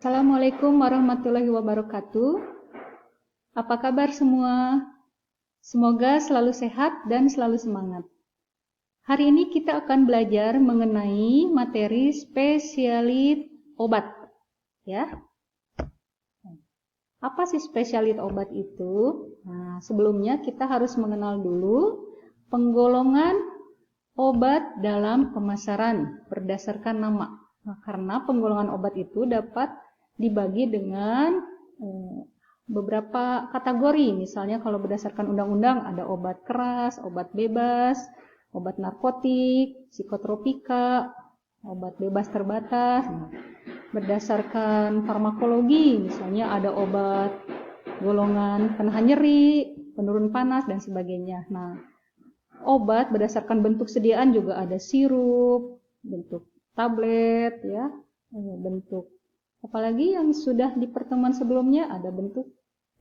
Assalamualaikum warahmatullahi wabarakatuh. Apa kabar semua? Semoga selalu sehat dan selalu semangat. Hari ini kita akan belajar mengenai materi spesialit obat. Ya. Apa sih spesialit obat itu? Nah, sebelumnya kita harus mengenal dulu penggolongan obat dalam pemasaran berdasarkan nama. Nah, karena penggolongan obat itu dapat dibagi dengan beberapa kategori. Misalnya kalau berdasarkan undang-undang ada obat keras, obat bebas, obat narkotik, psikotropika, obat bebas terbatas. Nah, berdasarkan farmakologi, misalnya ada obat golongan penahan nyeri, penurun panas, dan sebagainya. Nah, obat berdasarkan bentuk sediaan juga ada sirup, bentuk tablet, ya, bentuk apalagi yang sudah di pertemuan sebelumnya ada bentuk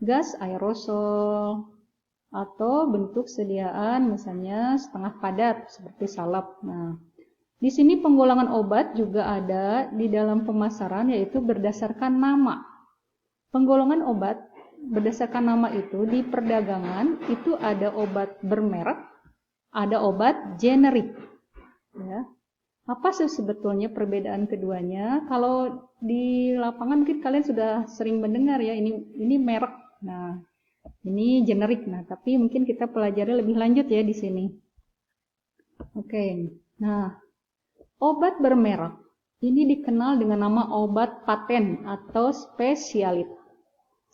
gas aerosol atau bentuk sediaan misalnya setengah padat seperti salep. Nah, di sini penggolongan obat juga ada di dalam pemasaran yaitu berdasarkan nama. Penggolongan obat berdasarkan nama itu di perdagangan itu ada obat bermerek, ada obat generik. Ya. Apa sih sebetulnya perbedaan keduanya? Kalau di lapangan mungkin kalian sudah sering mendengar ya, ini merek. Nah, ini generik. Nah, tapi mungkin kita pelajari lebih lanjut ya di sini. Oke. Nah, obat bermerek ini dikenal dengan nama obat paten atau spesialit.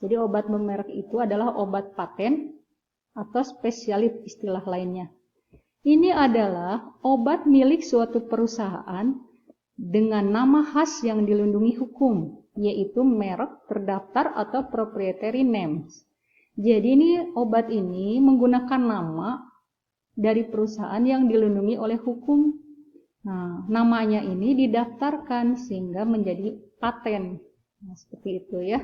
Jadi obat bermerek itu adalah obat paten atau spesialit istilah lainnya. Ini adalah obat milik suatu perusahaan dengan nama khas yang dilindungi hukum, yaitu merek terdaftar atau proprietary names. Jadi obat ini menggunakan nama dari perusahaan yang dilindungi oleh hukum. Nah, namanya ini didaftarkan sehingga menjadi paten. Nah, seperti itu ya.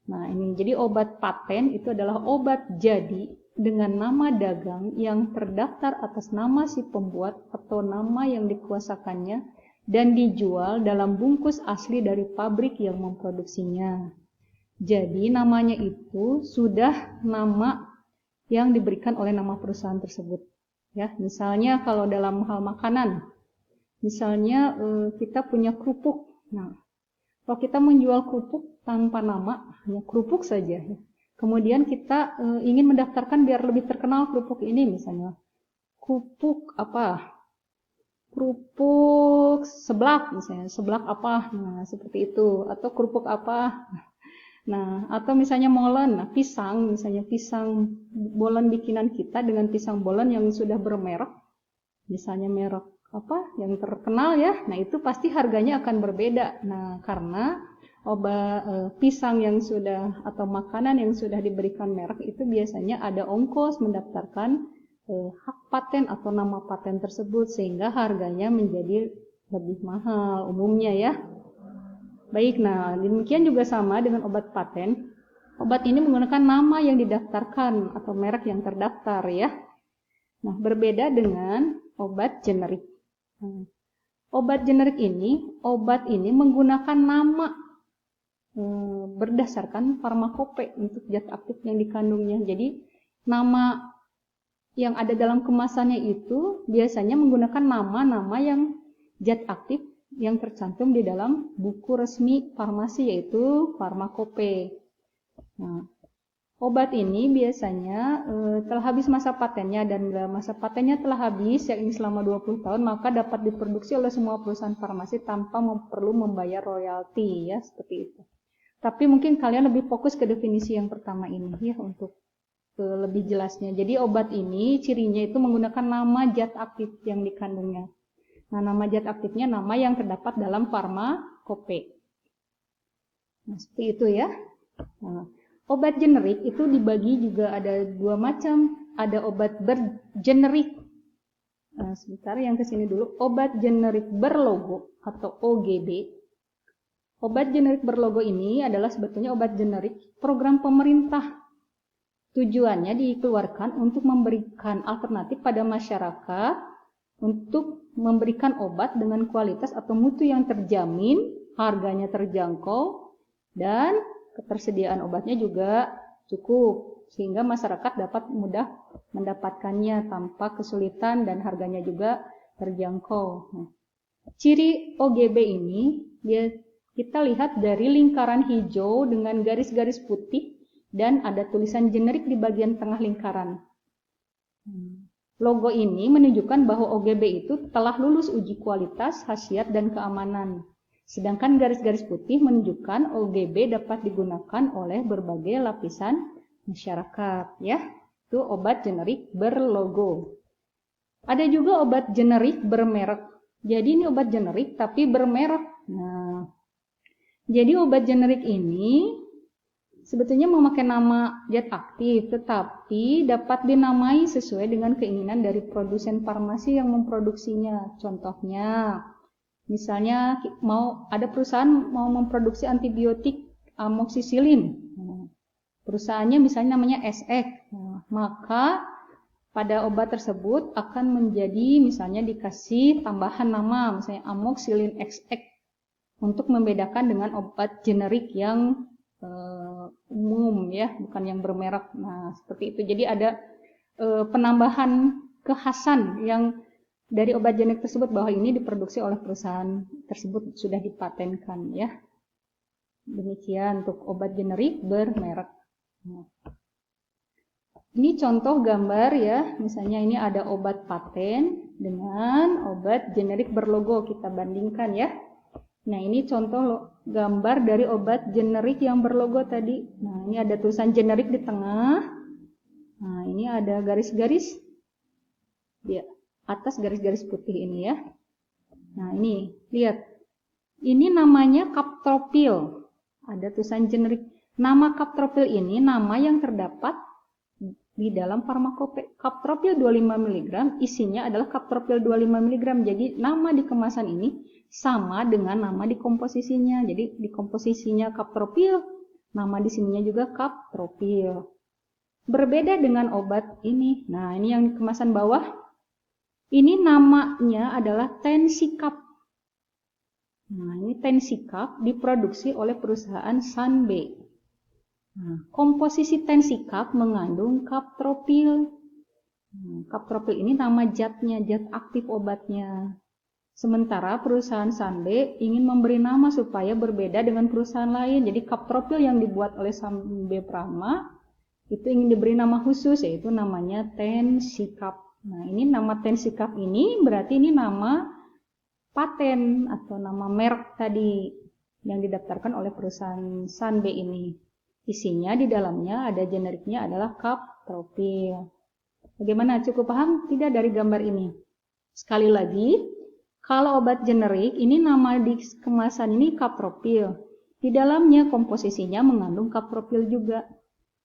Nah, ini jadi obat paten itu adalah obat jadi dengan nama dagang yang terdaftar atas nama si pembuat atau nama yang dikuasakannya dan dijual dalam bungkus asli dari pabrik yang memproduksinya. Jadi namanya itu sudah nama yang diberikan oleh nama perusahaan tersebut. Ya, misalnya kalau dalam hal makanan, misalnya kita punya kerupuk. Nah, kalau kita menjual kerupuk tanpa nama, hanya kerupuk saja. Kemudian kita ingin mendaftarkan biar lebih terkenal kerupuk ini, misalnya kerupuk apa? Kerupuk seblak, misalnya seblak apa? Nah, seperti itu. Atau kerupuk apa? Nah, atau misalnya molen, nah, pisang, misalnya pisang bolen bikinan kita dengan pisang bolen yang sudah bermerek, misalnya merek apa yang terkenal ya, nah itu pasti harganya akan berbeda. Nah, karena pisang yang sudah atau makanan yang sudah diberikan merek itu biasanya ada ongkos mendaftarkan hak paten atau nama paten tersebut sehingga harganya menjadi lebih mahal umumnya ya. Baik, nah demikian juga sama dengan obat paten. Obat ini menggunakan nama yang didaftarkan atau merek yang terdaftar ya. Nah, berbeda dengan obat generik. Obat generik obat ini menggunakan nama berdasarkan farmakope untuk zat aktif yang dikandungnya. Jadi nama yang ada dalam kemasannya itu biasanya menggunakan nama-nama yang zat aktif yang tercantum di dalam buku resmi farmasi yaitu farmakope. Nah, obat ini biasanya telah habis masa patennya dan bila masa patennya telah habis yakni selama 20 tahun maka dapat diproduksi oleh semua perusahaan farmasi tanpa perlu membayar royalti ya seperti itu. Tapi mungkin kalian lebih fokus ke definisi yang pertama ini ya untuk lebih jelasnya. Jadi obat ini cirinya itu menggunakan nama zat aktif yang dikandungnya. Nah, nama zat aktifnya nama yang terdapat dalam farmakope. Nah, seperti itu ya. Nah, obat generik itu dibagi juga ada dua macam. Ada obat bergenerik. Nah, sebentar yang kesini dulu. Obat generik berlogo atau OGB. Obat generik berlogo ini adalah sebetulnya obat generik program pemerintah. Tujuannya dikeluarkan untuk memberikan alternatif pada masyarakat untuk memberikan obat dengan kualitas atau mutu yang terjamin, harganya terjangkau, dan ketersediaan obatnya juga cukup sehingga masyarakat dapat mudah mendapatkannya tanpa kesulitan dan harganya juga terjangkau. Ciri OGB ini kita lihat dari lingkaran hijau dengan garis-garis putih dan ada tulisan generik di bagian tengah lingkaran. Logo ini menunjukkan bahwa OGB itu telah lulus uji kualitas, khasiat, dan keamanan. Sedangkan garis-garis putih menunjukkan OGB dapat digunakan oleh berbagai lapisan masyarakat. Ya, itu obat generik berlogo. Ada juga obat generik bermerek. Jadi ini obat generik tapi bermerek. Nah, jadi obat generik ini sebetulnya memakai nama zat aktif, tetapi dapat dinamai sesuai dengan keinginan dari produsen farmasi yang memproduksinya. Contohnya, misalnya ada perusahaan mau memproduksi antibiotik amoksisilin. Perusahaannya misalnya namanya SX. Maka pada obat tersebut akan menjadi misalnya dikasih tambahan nama, misalnya amoxicillin XX untuk membedakan dengan obat generik yang umum ya, bukan yang bermerek. Nah, seperti itu. Jadi ada penambahan kekhasan yang dari obat generik tersebut bahwa ini diproduksi oleh perusahaan tersebut sudah dipatenkan ya. Demikian untuk obat generik bermerek. Nah, ini contoh gambar ya. Misalnya ini ada obat paten dengan obat generik berlogo, kita bandingkan ya. Nah, ini contoh gambar dari obat generik yang berlogo tadi. Nah, ini ada tulisan generik di tengah. Nah, ini ada garis-garis di atas garis-garis putih ini ya. Nah, ini lihat. Ini namanya Captropil. Ada tulisan generik. Nama Captropil ini nama yang terdapat di dalam farmakope. Captropil 25 mg isinya adalah Captropil 25 mg. Jadi nama di kemasan ini sama dengan nama di komposisinya. Jadi di komposisinya Captropil, nama di sininya juga Captropil. Berbeda dengan obat ini. Nah, ini yang di kemasan bawah. Ini namanya adalah Tensikap. Nah, ini Tensikap diproduksi oleh perusahaan Sanbe. Nah, komposisi Tensikap mengandung Captropil. Captropil ini nama zatnya, zat aktif obatnya. Sementara perusahaan Sanbe ingin memberi nama supaya berbeda dengan perusahaan lain. Jadi Captropil yang dibuat oleh Sanbe Pharma itu ingin diberi nama khusus, yaitu namanya Tensikap. Nah, ini nama Tensikap ini berarti ini nama paten atau nama merek tadi yang didaftarkan oleh perusahaan Sanbe ini. Isinya di dalamnya ada generiknya adalah Captropil. Bagaimana? Cukup paham tidak dari gambar ini? Sekali lagi, kalau obat generik, ini nama di kemasan ini Captropil. Di dalamnya komposisinya mengandung Captropil juga.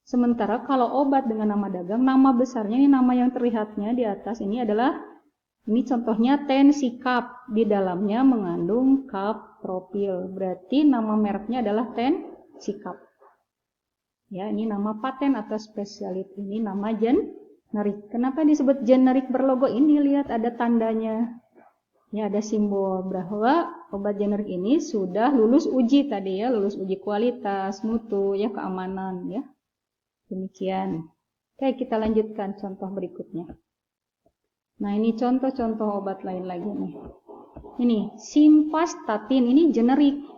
Sementara kalau obat dengan nama dagang, nama besarnya ini nama yang terlihatnya di atas ini adalah, ini contohnya Tensikap. Di dalamnya mengandung Captropil. Berarti nama mereknya adalah Tensikap. Ya, ini nama paten atau spesialit. Ini nama generik. Kenapa disebut generik berlogo ini? Lihat ada tandanya. Ya, ada simbol bahwa obat generik ini sudah lulus uji tadi ya, lulus uji kualitas, mutu, ya, keamanan ya. Demikian. Oke, kita lanjutkan contoh berikutnya. Nah, ini contoh-contoh obat lain lagi nih. Ini simvastatin, ini generik.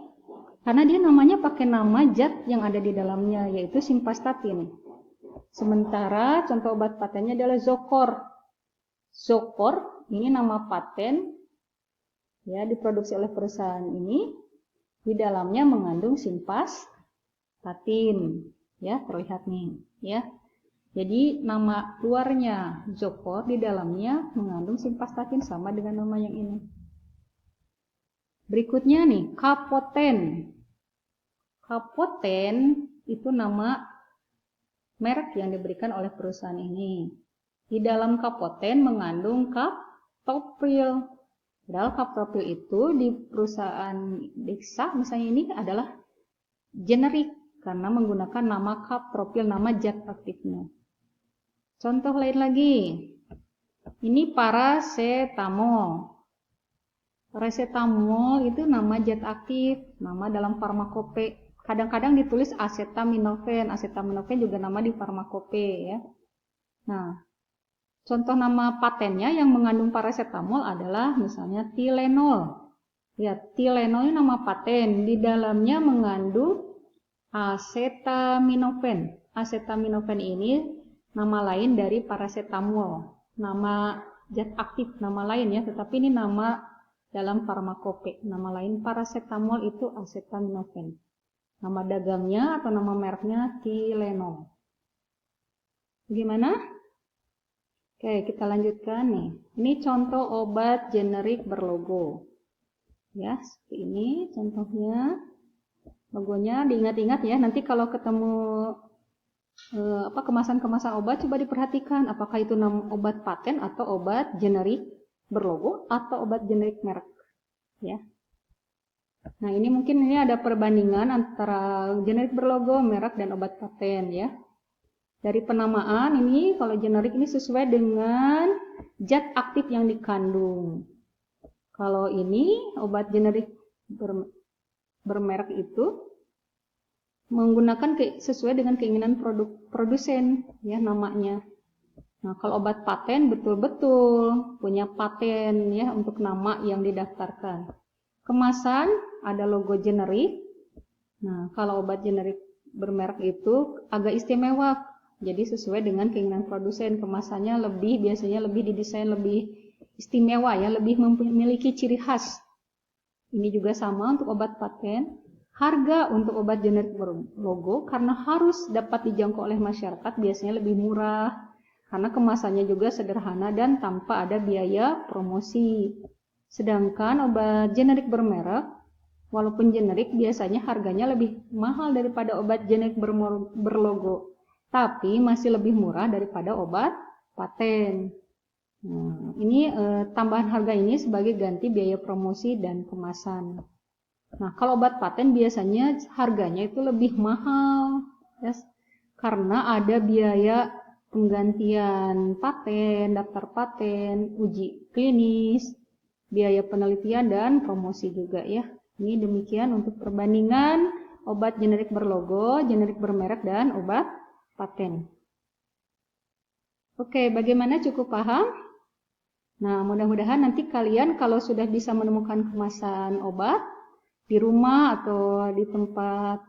Karena dia namanya pakai nama zat yang ada di dalamnya, yaitu simvastatin. Sementara contoh obat patennya adalah Zocor. Zocor ini nama paten ya, diproduksi oleh perusahaan ini. Di dalamnya mengandung simvastatin. Ya, terlihat nih, ya. Jadi nama luarnya Zocor, di dalamnya mengandung simvastatin sama dengan nama yang ini. Berikutnya nih, Kapoten. Kapoten itu nama merek yang diberikan oleh perusahaan ini. Di dalam Kapoten mengandung Captropil. Padahal Captropil itu di perusahaan Dexa misalnya ini adalah generik karena menggunakan nama Captropil, nama zat aktifnya. Contoh lain lagi. Ini paracetamol. Paracetamol itu nama zat aktif, nama dalam farmakope. kadang-kadang ditulis acetaminophen. Acetaminophen juga nama di farmakope ya. Nah, contoh nama patennya yang mengandung paracetamol adalah misalnya Tylenol. Ya, Tylenol ini nama paten. Di dalamnya mengandung acetaminophen. Acetaminophen ini nama lain dari paracetamol. Nama zat aktif, nama lain ya, tetapi ini nama dalam farmakope. Nama lain paracetamol itu acetaminophen. Nama dagangnya atau nama mereknya Tylenol. Gimana? Oke, kita lanjutkan nih. Ini contoh obat generik berlogo. Ya, seperti ini contohnya. Logonya diingat-ingat ya. Nanti kalau ketemu kemasan-kemasan obat, coba diperhatikan apakah itu nama obat paten atau obat generik berlogo atau obat generik merek. Ya. Nah, ini mungkin ada perbandingan antara generik berlogo, merek, dan obat paten ya. Dari penamaan ini, kalau generik ini sesuai dengan zat aktif yang dikandung. Kalau ini obat generik bermerek itu menggunakan sesuai dengan keinginan produsen ya namanya. Nah, kalau obat paten betul-betul punya paten ya untuk nama yang didaftarkan. Kemasan ada logo generik. Nah, kalau obat generik bermerek itu agak istimewa. Jadi sesuai dengan keinginan produsen, kemasannya biasanya lebih didesain lebih istimewa ya, lebih memiliki ciri khas. Ini juga sama untuk obat paten. Harga untuk obat generik berlogo karena harus dapat dijangkau oleh masyarakat biasanya lebih murah. Karena kemasannya juga sederhana dan tanpa ada biaya promosi. Sedangkan obat generik bermerek, walaupun generik biasanya harganya lebih mahal daripada obat generik berlogo. Tapi masih lebih murah daripada obat paten. Nah, ini tambahan harga ini sebagai ganti biaya promosi dan kemasan. Nah, kalau obat paten biasanya harganya itu lebih mahal, ya, karena ada biaya penggantian paten, daftar paten, uji klinis, biaya penelitian dan promosi juga ya. Ini demikian untuk perbandingan obat generik berlogo, generik bermerek, dan obat paten. Oke, bagaimana, cukup paham? Nah, mudah-mudahan nanti kalian kalau sudah bisa menemukan kemasan obat di rumah atau di tempat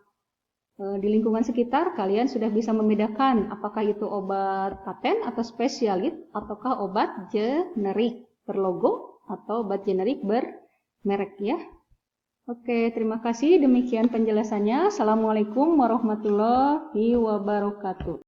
di lingkungan sekitar, kalian sudah bisa membedakan apakah itu obat paten atau spesialis ataukah obat generik berlogo atau obat generik bermerek ya. Oke, terima kasih. Demikian penjelasannya. Assalamualaikum warahmatullahi wabarakatuh.